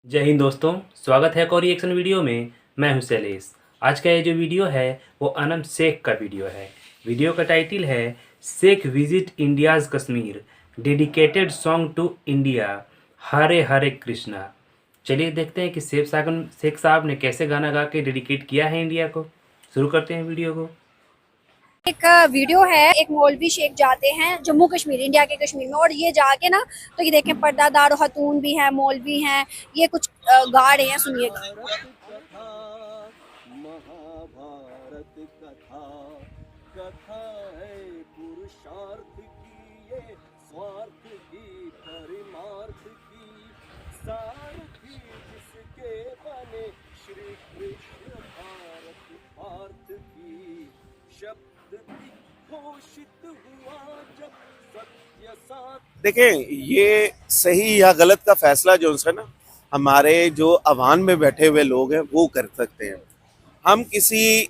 जय हिंद दोस्तों, स्वागत है एक और रिएक्शन वीडियो में। मैं हूं शैलेश। आज का ये जो वीडियो है वो अनम शेख का वीडियो है। वीडियो का टाइटल है शेख visit India's Kashmir, dedicated song to India, Hare Hare Krishna. चलिए देखते हैं कि शेख साहब ने कैसे गाना गा के डेडिकेट किया है इंडिया को। शुरू करते हैं वीडियो को। एक वीडियो है, एक मौलवी शेख जाते हैं जम्मू कश्मीर, इंडिया के कश्मीर में। और ये जाके ना, तो ये देखें, पर्दादार खतून भी हैं, मौलवी हैं, ये कुछ गा रहे हैं। सुनिएगा। महाभारत कथा कथा है पुरुषार्थ की, ये स्वार्थ की परिमार्थ की, सारथी जिसके बने श्री कृष्ण भारत पार्थ की, शब्द घोषित हुआ जब सत्य साथ। देखें, ये सही या गलत का फैसला जो है ना, हमारे जो अवान में बैठे हुए लोग हैं वो कर सकते हैं। हम किसी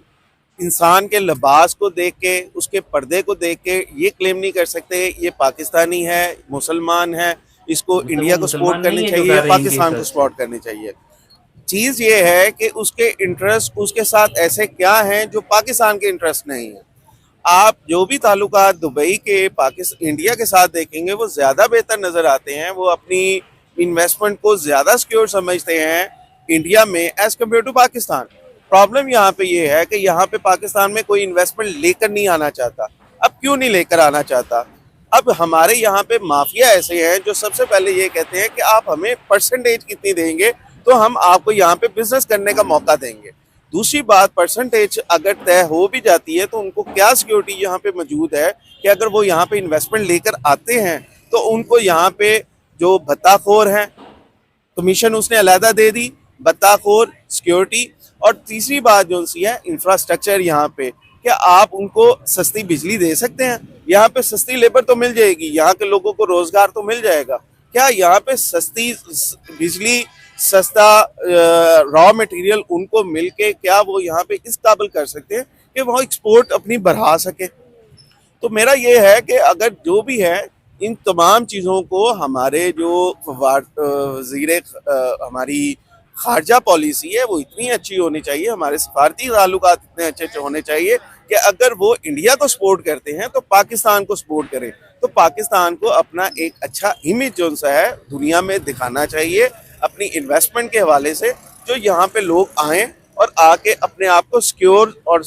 इंसान के लिबास को देख के, उसके पर्दे को देख के ये क्लेम नहीं कर सकते ये पाकिस्तानी है, मुसलमान है, इसको मतलब वो इंडिया को मुसलमान सपोर्ट नहीं करनी है जो चाहिए गा या रहे हैं इनके पाकिस्तान हिसाब को से। सपोर्ट करनी चाहिए। चीज़ ये है कि उसके इंटरेस्ट उसके साथ ऐसे क्या हैं जो पाकिस्तान के इंटरेस्ट नहीं है। आप जो भी ताल्लुकात दुबई के पाकिस्तान इंडिया के साथ देखेंगे वो ज़्यादा बेहतर नज़र आते हैं। वो अपनी इन्वेस्टमेंट को ज़्यादा सिक्योर समझते हैं इंडिया में as compare to Pakistan. Problem यहाँ पे ये है कि यहाँ पे पाकिस्तान में कोई इन्वेस्टमेंट लेकर नहीं आना चाहता। अब क्यों नहीं लेकर आना चाहता? अब हमारे यहाँ पे माफिया ऐसे हैं जो सबसे पहले ये कहते हैं कि आप हमें परसेंटेज कितनी देंगे तो हम आपको यहाँ पे बिजनेस करने का मौका देंगे। दूसरी बात, परसेंटेज अगर तय हो भी जाती है तो उनको क्या सिक्योरिटी यहाँ पे मौजूद है कि अगर वो यहाँ पे इन्वेस्टमेंट लेकर आते हैं तो उनको यहाँ पे जो भत्ताखोर हैं, कमीशन उसने अलहदा दे दी, भत्ताखोर, सिक्योरिटी। और तीसरी बात जो सी है, इंफ्रास्ट्रक्चर यहाँ पे, क्या आप उनको सस्ती बिजली दे सकते हैं? यहाँ पे सस्ती लेबर तो मिल जाएगी, यहाँ के लोगों को रोजगार तो मिल जाएगा। क्या यहाँ पे सस्ती बिजली, सस्ता रॉ मटेरियल उनको मिलके क्या वो यहाँ पे इस काबिल कर सकते हैं कि वो एक्सपोर्ट अपनी बढ़ा सके? तो मेरा ये है कि अगर जो भी है, इन तमाम चीज़ों को हमारे जो वज़ीर हमारी खारजा पॉलिसी है वो इतनी अच्छी होनी चाहिए, हमारे सफारती ताल्लुकात इतने अच्छे अच्छे होने चाहिए कि अगर वो इंडिया को सपोर्ट करते हैं तो पाकिस्तान को सपोर्ट करें। तो पाकिस्तान को अपना एक अच्छा इमेज जो सा है दुनिया में दिखाना चाहिए अपनी इन्वेस्टमेंट के हवाले से, जो यहाँ पे लोग आएँ और आके अपने आप को सिक्योर और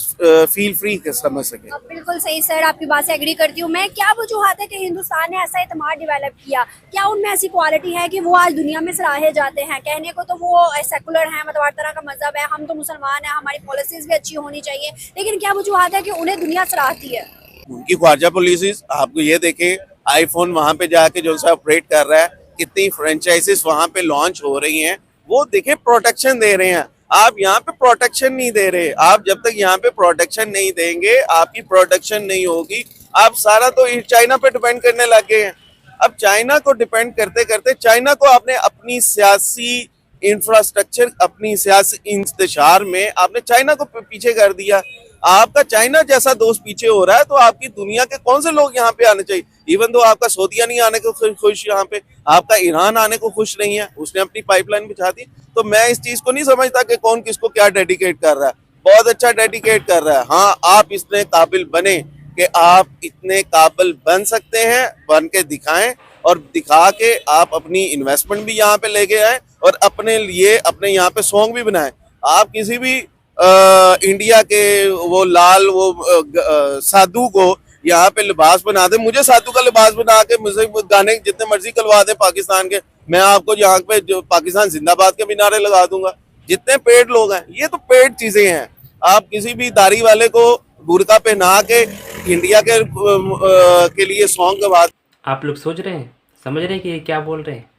फील फ्री समझ सके। बिल्कुल सही सर, आपकी बात से एग्री करती हूँ मैं। क्या वजूहत है कि हिंदुस्तान ने ऐसा एतमाद डेवलप किया? क्या उनमें ऐसी क्वालिटी है कि वो आज दुनिया में सराहे जाते हैं? कहने को तो वो सेकुलर हैं, मतलब हर तरह का मजहब है, हम तो मुसलमान हैं, हमारी पॉलिसीज भी अच्छी होनी चाहिए, लेकिन क्या वजूहत है कि उन्हें दुनिया सराहती है? उनकी ख्वाजा पॉलिसीज आपको ये देखें, आईफोन वहां पे जाके जो सा ऑपरेट कर रहा है, कितनी फ्रेंचाइजीज वहां पे लॉन्च हो रही हैं, वो देखें प्रोटेक्शन दे रहे हैं। आप यहाँ पे प्रोटेक्शन नहीं दे रहे। आप जब तक यहाँ पे प्रोटेक्शन नहीं देंगे, आपकी प्रोटेक्शन नहीं होगी। आप सारा तो चाइना पे डिपेंड करने लग गए हैं। अब चाइना को डिपेंड करते करते चाइना को आपने अपनी सियासी इंफ्रास्ट्रक्चर, अपनी सियासी इंतशार में आपने चाइना को पीछे कर दिया। आपका चाइना जैसा दोस्त पीछे हो रहा है तो आपकी दुनिया के कौन से लोग यहाँ पे आने चाहिए? इवन तो आपका सऊदिया नहीं आने को खुश, यहाँ पे आपका ईरान आने को खुश नहीं है, उसने अपनी पाइपलाइन बिछा दी। तो मैं इस चीज को नहीं समझता कि कौन किसको क्या डेडिकेट कर रहा है। बहुत अच्छा डेडिकेट कर रहा है। हाँ, आप इतने काबिल बने कि आप इतने काबिल बन सकते हैं, बन के दिखाएं और दिखा के आप अपनी इन्वेस्टमेंट भी यहाँ पे लेके आए और अपने लिए अपने यहाँ पे सॉन्ग भी बनाएं। आप किसी भी इंडिया के वो लाल वो साधु को यहाँ पे लिबास बना दे, मुझे साधु का लिबास बना के मुझे गाने जितने मर्जी करवा दे पाकिस्तान के, मैं आपको यहाँ पे जो पाकिस्तान जिंदाबाद के भी नारे लगा दूंगा। जितने पेड लोग हैं, ये तो पेड चीजें हैं। आप किसी भी दाढ़ी वाले को बुर्का पहना के इंडिया के लिए सॉन्ग गवा। आप लोग सोच रहे हैं, समझ रहे हैं कि ये क्या बोल रहे हैं?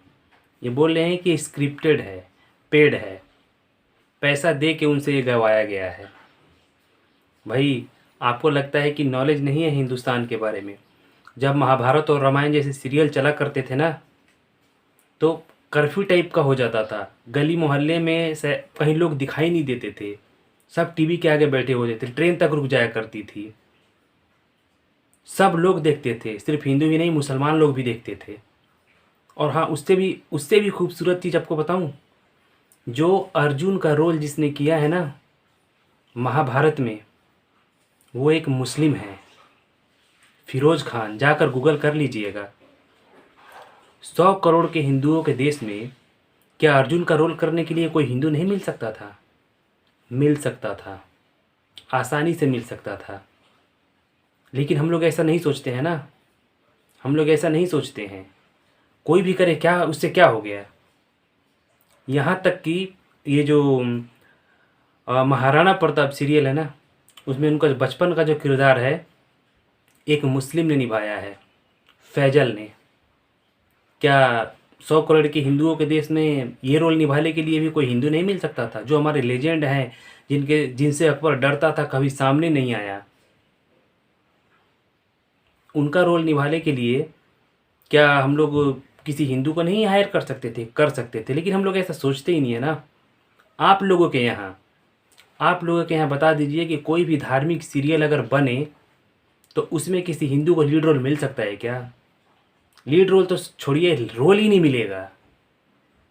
ये बोल रहे हैं कि स्क्रिप्टेड है, पेड है, पैसा दे के उनसे ये गवाया गया है। भाई, आपको लगता है कि नॉलेज नहीं है हिंदुस्तान के बारे में? जब महाभारत और रामायण जैसे सीरियल चला करते थे ना, तो कर्फ्यू टाइप का हो जाता था। गली मोहल्ले में से कहीं लोग दिखाई नहीं देते थे, सब टीवी के आगे बैठे होते थे, ट्रेन तक रुक जाया करती थी, सब लोग देखते थे, सिर्फ हिंदू ही नहीं मुसलमान लोग भी देखते थे। और हाँ, उससे भी खूबसूरत चीज़ आपको बताऊं, जो अर्जुन का रोल जिसने किया है ना महाभारत में, वो एक मुस्लिम है, फिरोज खान। जाकर गूगल कर लीजिएगा। 100 करोड़ के हिंदुओं के देश में क्या अर्जुन का रोल करने के लिए कोई हिंदू नहीं मिल सकता था? मिल सकता था, आसानी से मिल सकता था। लेकिन हम लोग ऐसा नहीं सोचते हैं ना, हम लोग ऐसा नहीं सोचते हैं। कोई भी करे क्या, उससे क्या हो गया। यहाँ तक कि ये जो महाराणा प्रताप सीरियल है ना, उसमें उनका बचपन का जो किरदार है एक मुस्लिम ने निभाया है, फैजल ने। क्या 100 करोड़ के हिंदुओं के देश में ये रोल निभाने के लिए भी कोई हिंदू नहीं मिल सकता था? जो हमारे लेजेंड हैं, जिनसे अकबर डरता था, कभी सामने नहीं आया, उनका रोल निभाने के लिए क्या हम लोग किसी हिंदू को नहीं हायर कर सकते थे? कर सकते थे, लेकिन हम लोग ऐसा सोचते ही नहीं है ना। आप लोगों के यहाँ बता दीजिए कि कोई भी धार्मिक सीरियल अगर बने तो उसमें किसी हिंदू को लीड रोल मिल सकता है क्या? लीड रोल तो छोड़िए, रोल ही नहीं मिलेगा।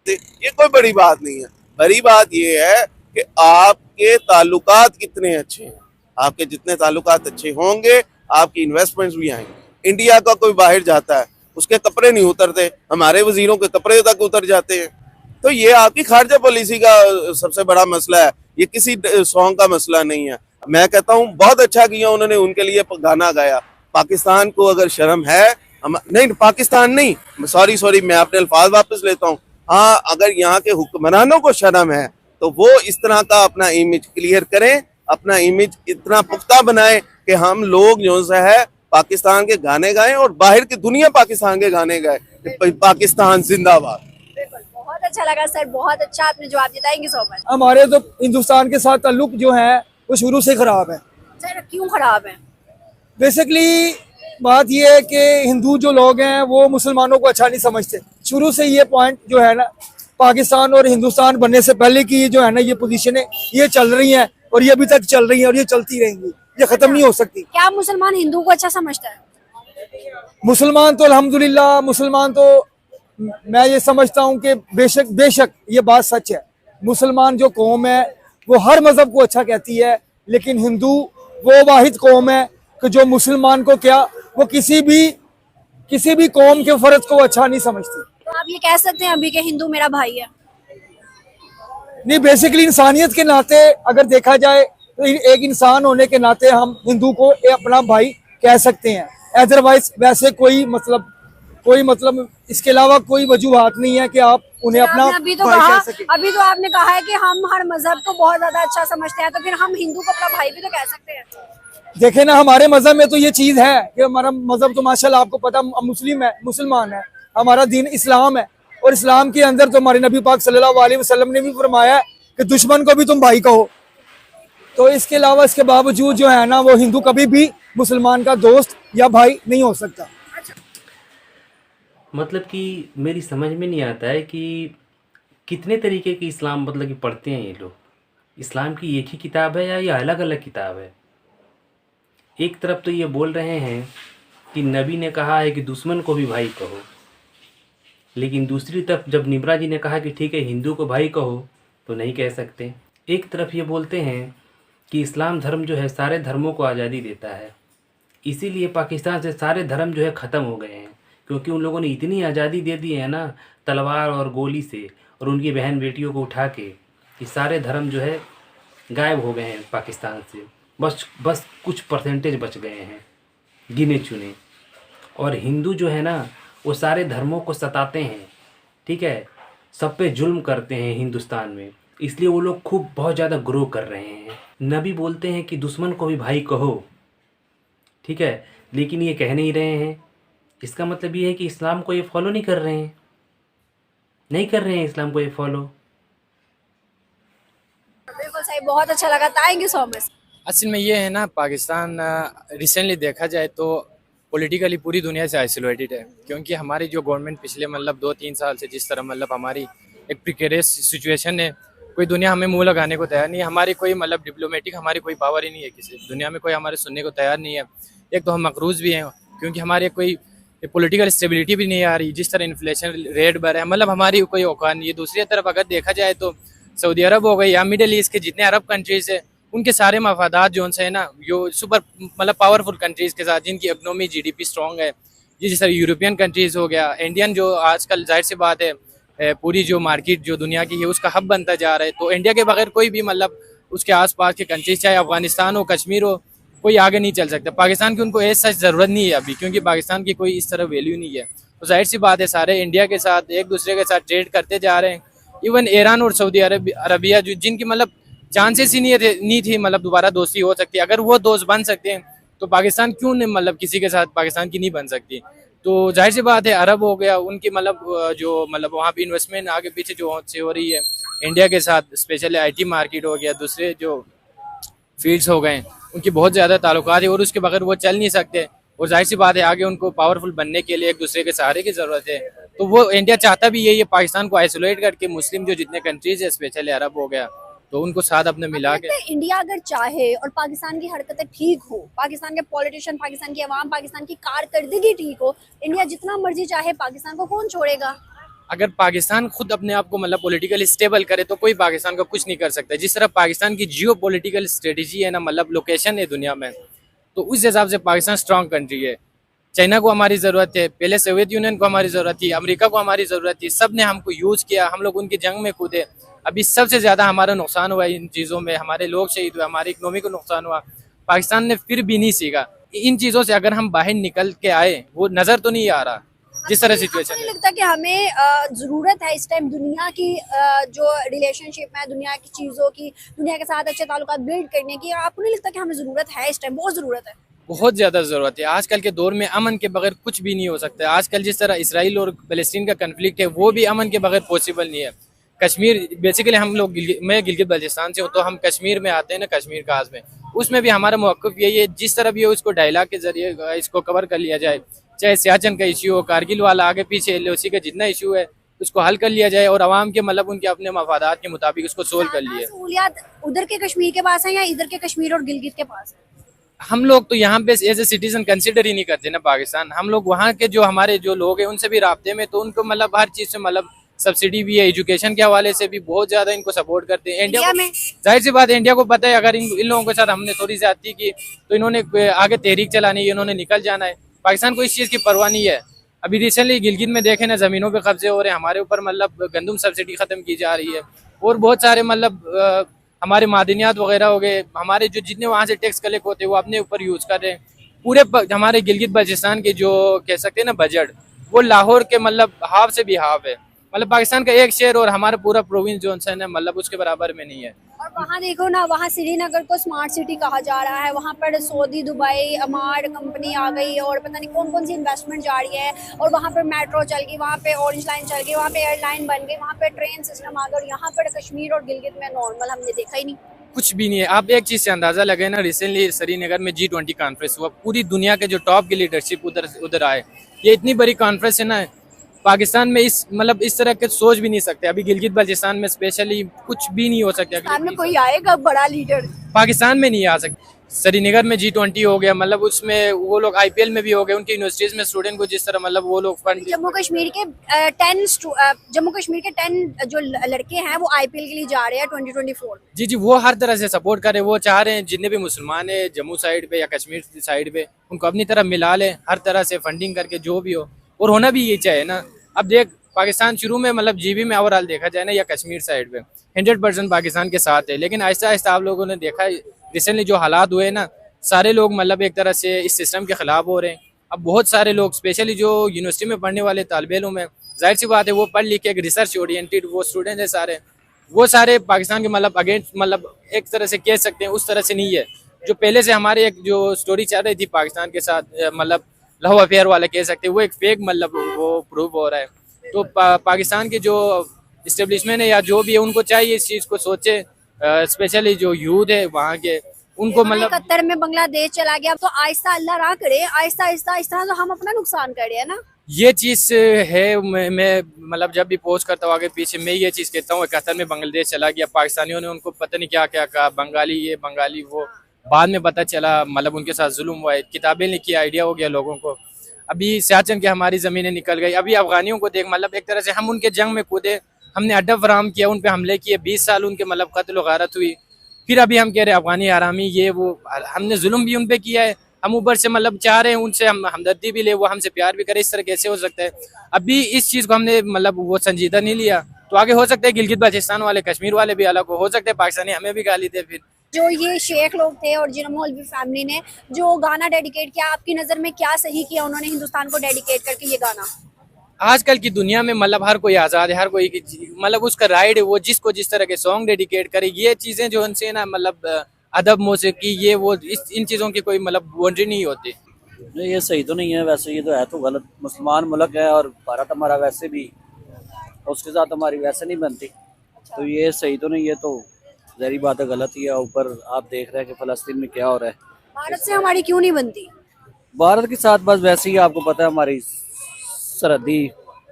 ये कोई बड़ी बात नहीं है। बड़ी बात ये है कि आपके ताल्लुकात कितने अच्छे हैं। आपके जितने ताल्लुकात अच्छे होंगे, आपकी इन्वेस्टमेंट्स भी आएंगी। इंडिया का कोई बाहर जाता है, उसके कपड़े नहीं उतरते, हमारे वजीरों के कपड़े तक उतर जाते हैं। तो ये आपकी खारजा पॉलिसी का सबसे बड़ा मसला है, ये किसी सॉन्ग का मसला नहीं है। मैं कहता हूँ बहुत अच्छा किया उन्होंने, उनके लिए गाना गाया। पाकिस्तान को अगर शर्म है, नहीं पाकिस्तान नहीं, सॉरी मैं अपने अल्फाज वापस लेता हूँ। हाँ, अगर यहाँ के हुक्मरानों को शर्म है तो वो इस तरह का अपना इमेज क्लियर करें, अपना इमेज इतना पुख्ता बनाएं कि हम लोग जो है पाकिस्तान के गाने गाएं और बाहर की दुनिया पाकिस्तान के गाने गाए, पाकिस्तान जिंदाबाद। बहुत अच्छा लगा सर, बहुत अच्छा आपने जवाब दिया। Thank you so much. हमारे तो हिंदुस्तान के साथ ताल्लुक जो है वो शुरू से खराब है। सर क्यों खराब है? बेसिकली बात ये है कि हिंदू जो लोग हैं वो मुसलमानों को अच्छा नहीं समझते। शुरू से ये पॉइंट जो है ना, पाकिस्तान और हिंदुस्तान बनने से पहले की जो है ना ये पोजीशन है, ये चल रही है और ये अभी तक चल रही है और ये चलती रहेंगी, ये खत्म नहीं हो सकती। क्या मुसलमान हिंदू को अच्छा समझता है? मुसलमान तो अल्हम्दुलिल्लाह, मुसलमान तो मैं ये समझता हूँ कि बेशक ये बात सच है। मुसलमान जो कौम है वो हर मजहब को अच्छा कहती है, लेकिन हिंदू वो वाहिद कौम है कि जो मुसलमान को क्या, वो किसी भी कौम के फर्ज को अच्छा नहीं समझती। तो आप ये कह सकते हैं अभी के हिंदू मेरा भाई है? नहीं, बेसिकली इंसानियत के नाते अगर देखा जाए तो एक इंसान होने के नाते हम हिंदू को अपना भाई कह सकते हैं। अदरवाइज वैसे कोई मतलब इसके अलावा कोई वजूहात नहीं है कि आप उन्हें अपना अभी तो भाई कह सके। अभी तो आपने कहा है कि हम हर मजहब को बहुत ज्यादा अच्छा समझते हैं, तो फिर हम हिंदू को अपना भाई भी तो कह सकते हैं। देखे ना, हमारे मजहब में तो ये चीज है कि हमारा मजहब तो माशाल्लाह आपको पता मुसलमान है, हमारा दीन इस्लाम है। और इस्लाम के अंदर तो हमारे नबी पाक सल्लल्लाहु अलैहि वसल्लम ने भी फरमाया है कि दुश्मन को भी तुम भाई कहो। तो इसके अलावा, इसके बावजूद जो है ना, वो हिंदू कभी भी मुसलमान का दोस्त या भाई नहीं हो सकता। मतलब कि मेरी समझ में नहीं आता है कि कितने तरीके की इस्लाम मतलब कि पढ़ते हैं ये लोग। इस्लाम की एक ही किताब है या ये अलग अलग किताब है? एक तरफ तो ये बोल रहे हैं कि नबी ने कहा है कि दुश्मन को भी भाई कहो, लेकिन दूसरी तरफ जब निब्रा जी ने कहा कि ठीक है हिंदू को भाई कहो तो नहीं कह सकते। एक तरफ ये बोलते हैं कि इस्लाम धर्म जो है सारे धर्मों को आज़ादी देता है, इसीलिए पाकिस्तान से सारे धर्म जो है ख़त्म हो गए हैं, क्योंकि उन लोगों ने इतनी आज़ादी दे दी है ना तलवार और गोली से, और उनकी बहन बेटियों को उठा के, कि सारे धर्म जो है गायब हो गए हैं पाकिस्तान से। बस कुछ परसेंटेज बच गए हैं, गिने चुने। और हिंदू जो है ना वो सारे धर्मों को सताते हैं, ठीक है, सब पे जुल्म करते हैं हिंदुस्तान में, इसलिए वो लोग खूब बहुत ज़्यादा ग्रो कर रहे हैं। नबी बोलते हैं कि दुश्मन को भी भाई कहो, ठीक है, लेकिन ये कह नहीं रहे हैं। इसका मतलब ये है कि इस्लाम को ये फॉलो नहीं कर रहे हैं, इस्लाम को ये फॉलो। बिल्कुल सही, बहुत अच्छा लगा। Thank you so much. असल में ये है ना, पाकिस्तान रिसेंटली देखा जाए तो पॉलिटिकली पूरी दुनिया से आइसोलेटेड है, क्योंकि हमारी जो गवर्नमेंट पिछले मतलब 2-3 साल से जिस तरह मतलब हमारी एक प्रिकेरियस सिचुएशन है, कोई दुनिया हमें मुंह लगाने को तैयार नहीं है। हमारी कोई मतलब डिप्लोमेटिक हमारी कोई पावर ही नहीं है, किसी दुनिया में कोई हमारे सुनने को तैयार नहीं है। एक तो हम मकरूज भी हैं क्योंकि हमारे कोई पॉलिटिकल स्टेबिलिटी भी नहीं आ रही, जिस तरह इन्फ्लेशन रेट बढ़ है, मतलब हमारी कोई औकात नहीं है। दूसरी तरफ अगर देखा जाए तो सऊदी अरब हो गई या मिडिल ईस्ट के जितने अरब कंट्रीज है, उनके सारे मफादात जो उनसे है ना, जो सुपर मतलब पावरफुल कंट्रीज के साथ जिनकी इकोनॉमी GDP स्ट्रॉन्ग है, ये जैसे यूरोपियन कंट्रीज हो गया, इंडियन जो आजकल जाहिर सी बात है पूरी जो मार्केट जो दुनिया की है उसका हब बनता जा रहा है, तो इंडिया के बगैर कोई भी मतलब उसके आसपास के कंट्रीज चाहे अफगानिस्तान हो, कश्मीर हो, कोई आगे नहीं चल सकता। पाकिस्तान की उनको ऐसा ज़रूरत नहीं है अभी, क्योंकि पाकिस्तान की कोई इस तरह वैल्यू नहीं है। तो जाहिर सी बात है सारे इंडिया के साथ एक दूसरे के साथ ट्रेड करते जा रहे हैं। इवन ईरान और सऊदी अरबिया जो जिनकी मतलब चांसेस ही नहीं थी मतलब दोबारा दोस्ती हो सकती, अगर वो दोस्त बन सकते हैं तो पाकिस्तान क्यों नहीं मतलब किसी के साथ पाकिस्तान की नहीं बन सकती। तो जाहिर सी बात है अरब हो गया, उनकी मतलब जो मतलब वहाँ पे इन्वेस्टमेंट आगे पीछे जो हो रही है इंडिया के साथ, स्पेशली IT मार्केट हो गया, दूसरे जो फील्ड्स हो गए, उनकी बहुत ज़्यादा ताल्लुकात है और उसके बगैर वो चल नहीं सकते। और जाहिर सी बात है आगे उनको पावरफुल बनने के लिए एक दूसरे के सहारे की ज़रूरत है। तो वो इंडिया चाहता भी यही है, पाकिस्तान को आइसोलेट करके मुस्लिम जो जितने कंट्रीज है स्पेशली अरब हो गया, तो उनको साथ अपने मिला के। इंडिया अगर चाहे और पाकिस्तान की हरकतें ठीक हो, पाकिस्तान के पॉलिटिशियन, पाकिस्तान की आवाम, पाकिस्तान की कारकर्दगी ठीक हो, इंडिया जितना मर्जी चाहे पाकिस्तान को कौन छोड़ेगा। अगर पाकिस्तान खुद अपने आप को मतलब पॉलिटिकली स्टेबल करे तो कोई पाकिस्तान को कुछ नहीं कर सकता। जिस तरह पाकिस्तान की जियो पॉलिटिकल स्ट्रेटेजी है ना, मतलब लोकेशन है दुनिया में, तो उस हिसाब से पाकिस्तान स्ट्रांग कंट्री है। चाइना को हमारी ज़रूरत है, पहले सोवियत यूनियन को हमारी ज़रूरत थी, अमेरिका को हमारी ज़रूरत थी, सब ने हमको यूज़ किया, हम लोग उनकी जंग में कूदे। अभी सबसे ज़्यादा हमारा नुकसान हुआ इन चीज़ों में, हमारे लोग शहीद हुए, हमारी इकनॉमी को नुकसान हुआ। पाकिस्तान ने फिर भी नहीं सीखा इन चीज़ों से। अगर हम बाहर निकल के आए, वो नज़र तो नहीं आ रहा जिस तरह सिचुएशन नहीं है। लगता कि हमें जरूरत है इस टाइम दुनिया की जो रिलेशनशिप है, दुनिया की चीजों की, दुनिया के साथ अच्छे ताल्लुकात बिल्ड करने की, आपको नहीं लगता कि हमें जरूरत है इस टाइम, बहुत जरूरत है। बहुत ज़्यादा ज़रूरत है। आजकल के दौर में अमन के बगैर कुछ भी नहीं हो सकता है। आजकल जिस तरह इसराइल और फ़लस्तीन का कन्फ्लिक्ट है, वो भी अमन के बगैर पॉसिबल नहीं है। कश्मीर बेसिकली हम लोग मैं गिलगित बल्चिस्तान से हूँ, तो हम कश्मीर में आते हैं ना, कश्मीर खास में, उसमें भी हमारा मौक़िफ़ यही है, जिस तरह भी हो इसको डायलॉग के ज़रिए इसको कवर कर लिया जाए। चाहे सियाचिन का इशू हो, कारगिल वाला आगे पीछे LOC का जितना इशू है उसको हल कर लिया जाए और आवाम के मतलब उनके अपने मफादात के मुताबिक उसको सोल्व कर लिया। सहूलियात उधर के कश्मीर के पास है या इधर के कश्मीर और गिलगित के पास है? हम लोग तो यहाँ पे एज ए सिटीजन कंसिडर ही नहीं करते ना पाकिस्तान। हम लोग वहाँ के जो हमारे जो लोग हैं उनसे भी राब्ते में, तो उनको मतलब हर चीज़ से मतलब सब्सिडी भी है, एजुकेशन के हवाले से भी बहुत ज़्यादा इनको सपोर्ट करते हैं। इंडिया में जाहिर सी बात है, इंडिया को पता है अगर इन लोगों के साथ हमने थोड़ी ज्यादती की तो इन्होंने आगे तहरीक चलानी है, इन्होंने निकल जाना है। पाकिस्तान को इस चीज़ की परवाह नहीं है। अभी रिसेंटली गिलगित में देखे ना, ज़मीनों पे कब्जे हो रहे हैं, हमारे ऊपर मतलब गंदम सब्सिडी ख़त्म की जा रही है और बहुत सारे मतलब हमारे मादनियात वगैरह हो गए, हमारे जो जितने वहाँ से टैक्स कलेक्ट होते हैं वो अपने ऊपर यूज़ कर रहे हैं। पूरे हमारे गिलगित बल्चिस्तान के जो कह सकते हैं ना बजट, वो लाहौर के मतलब हाफ से भी हाफ है। मतलब पाकिस्तान का एक शहर और हमारा पूरा प्रोविंस जो है मतलब उसके बराबर में नहीं है। और वहाँ देखो ना, वहाँ श्रीनगर को स्मार्ट सिटी कहा जा रहा है, वहाँ पर सऊदी, दुबई, अमार कंपनी आ गई और पता नहीं कौन कौन सी इन्वेस्टमेंट जा रही है, और वहाँ पर मेट्रो चल गई, वहाँ पे ऑरेंज लाइन चल गई, वहाँ पे एयरलाइन बन गई, वहाँ पे ट्रेन सिस्टम आ गया, और यहाँ पर कश्मीर और गिलगित में नॉर्मल हमने देखा ही नहीं। कुछ भी नहीं है। आप एक चीज़ से अंदाज़ा लगाए ना, रिसेंटली श्रीनगर में G20 कॉन्फ्रेंस हुआ, पूरी दुनिया के जो टॉप की लीडरशिप उधर आए। ये इतनी बड़ी कॉन्फ्रेंस है ना, पाकिस्तान में इस तरह के सोच भी नहीं सकते। अभी गिलगित बल्चिस्तान में स्पेशली कुछ भी नहीं हो सकता। पाकिस्तान में कोई आएगा बड़ा लीडर? पाकिस्तान में नहीं आ सकता। श्रीनगर में G20 हो गया, मतलब उसमें वो लोग IPL में भी हो गए, उनकी यूनिवर्सिटीज़ में स्टूडेंट को जिस तरह मतलब वो लोग फंड। जम्मू कश्मीर के 10 जो लड़के हैं वो IPL के लिए जा रहे हैं 2024। जी, वो हर तरह से सपोर्ट करे। वो चाह रहे हैं जितने भी मुसलमान है जम्मू साइड पे या कश्मीर साइड पे, उनको अपनी तरफ मिला ले, हर तरह से फंडिंग करके जो भी हो, और होना भी ये चाहिए ना। अब देख, पाकिस्तान शुरू में मतलब GB में ओवरऑल देखा जाए ना, या कश्मीर साइड पे 100% पाकिस्तान के साथ है, लेकिन आहिस्ता आहिस्ता आप लोगों ने देखा रिसेंटली जो हालात हुए ना, सारे लोग मतलब एक तरह से इस सिस्टम के खिलाफ हो रहे हैं। अब बहुत सारे लोग स्पेशली जो यूनिवर्सिटी में पढ़ने वाले तालिब इल्म हैं, जाहिर सी बात है वो पढ़ लिख के एक रिसर्च ओरिएंटेड वो स्टूडेंट है सारे, वो सारे पाकिस्तान के मतलब अगेंस्ट, मतलब एक तरह से कह सकते हैं उस तरह से नहीं है। जो पहले से हमारे एक जो स्टोरी चल रही थी पाकिस्तान के साथ, मतलब लव अफेयर वाला कह सकते हैं, वो एक फेक मतलब वो प्रूव हो रहा है। तो पाकिस्तान के जो इस्टेब्लिशमेंट है या जो भी है, उनको चाहिए इस चीज़ को सोचे, स्पेशली जो यूथ है वहाँ के, उनको मतलब 71 में बांग्लादेश चला गया, तो आहिस्ता अल्लाह राह करे, आहिस्ता आहिस्ता आहिस्ता तो हम अपना नुकसान कर रहे हैं ना। ये चीज़ है। मैं मतलब जब भी पोस्ट करता हूँ आगे पीछे, मैं ये चीज़ कहता हूँ 71 में बांग्लादेश चला गया, पाकिस्तानियों ने उनको पता नहीं क्या क्या कहा, बंगाली ये बंगाली वो, बाद में पता चला मतलब उनके साथ जुल्म हुआ है, किताबें लिखी, आइडिया हो गया लोगों को। अभी सियाचिन की हमारी ज़मीनें निकल गई। अभी अफगानियों को देख, मतलब एक तरह से हम उनके जंग में कूदे, हमने अड्डा फराहम किया, उन पे हमले किए, 20 साल उनके मतलब कत्ल व गारत हुई। फिर अभी हम कह रहे हैं अफगानी आरामी ये वो, हमने जुल्म भी उन पे किया है, हम ऊपर से मतलब चाह रहे हैं उनसे हम हमदर्दी भी ले, वो हमसे प्यार भी करे, इस तरह कैसे हो सकता है? अभी इस चीज़ को हमने मतलब वो संजीदा नहीं लिया, तो आगे हो सकता है गिलगित बल्चिस्तान वाले, कश्मीर वाले भी अलग हो सकते हैं, पाकिस्तानी हमें भी गाली दे। फिर जो ये शेख लोग थे और जिन मौलवी फैमिली ने जो गाना डेडिकेट किया, आपकी नज़र में क्या सही किया उन्होंने हिंदुस्तान को डेडिकेट करके ये गाना? आजकल की दुनिया में मतलब हर कोई आज़ाद है, हर कोई मतलब उसका राइट है, वो जिसको जिस तरह के सॉन्ग डेडिकेट करे। ये चीज़ें जो उनसे ना मतलब अदब मौसीकी ये वो इन चीज़ों की कोई मतलब बाउंड्री नहीं होती। नहीं ये सही तो नहीं है वैसे, ये तो है तो गलत। मुसलमान मुल्क है और भारत हमारा वैसे भी, उसके साथ हमारी वैसे नहीं बनती, तो ये सही तो नहीं है, तो ज़ाहिर बात है गलत ही है। ऊपर आप देख रहे हैं कि फ़लस्तीन में क्या हो रहा है। भारत से हमारी क्यों नहीं बनती? भारत के साथ बस वैसे ही आपको पता है हमारी सरहदी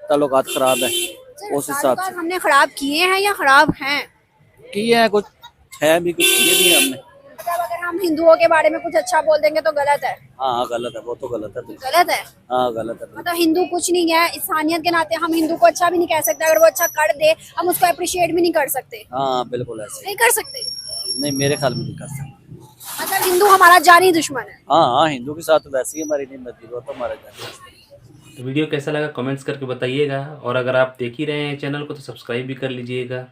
ताल्लुकात ख़राब है, उस हिसाब ताल्लुकात से हमने खराब किए हैं या खराब हैं? किए हैं, कुछ है भी कुछ किए भी हैं हमने। मतलब अगर हम हिंदुओं के बारे में कुछ अच्छा बोल देंगे तो गलत है? हाँ गलत है, वो तो गलत है बिल्कुल। गलत है? हाँ गलत है। मतलब हिंदू कुछ नहीं है, इंसानियत के नाते हम हिंदू को अच्छा भी नहीं कह सकते, अगर वो अच्छा कर दे हम उसको अप्रिशिएट भी नहीं कर सकते। हाँ बिल्कुल ऐसे। नहीं कर सकते? नहीं मेरे ख्याल में नहीं कर सकते। मतलब हिंदू हमारा जानी दुश्मन है? हाँ हाँ, हिंदू के साथ वैसे ही हमारी नहीं बनती, वो तो हमारा जाती। तो वीडियो कैसा लगा कमेंट्स करके बताइएगा, और अगर आप देख ही रहे हैं चैनल को तो सब्सक्राइब भी कर लीजिएगा।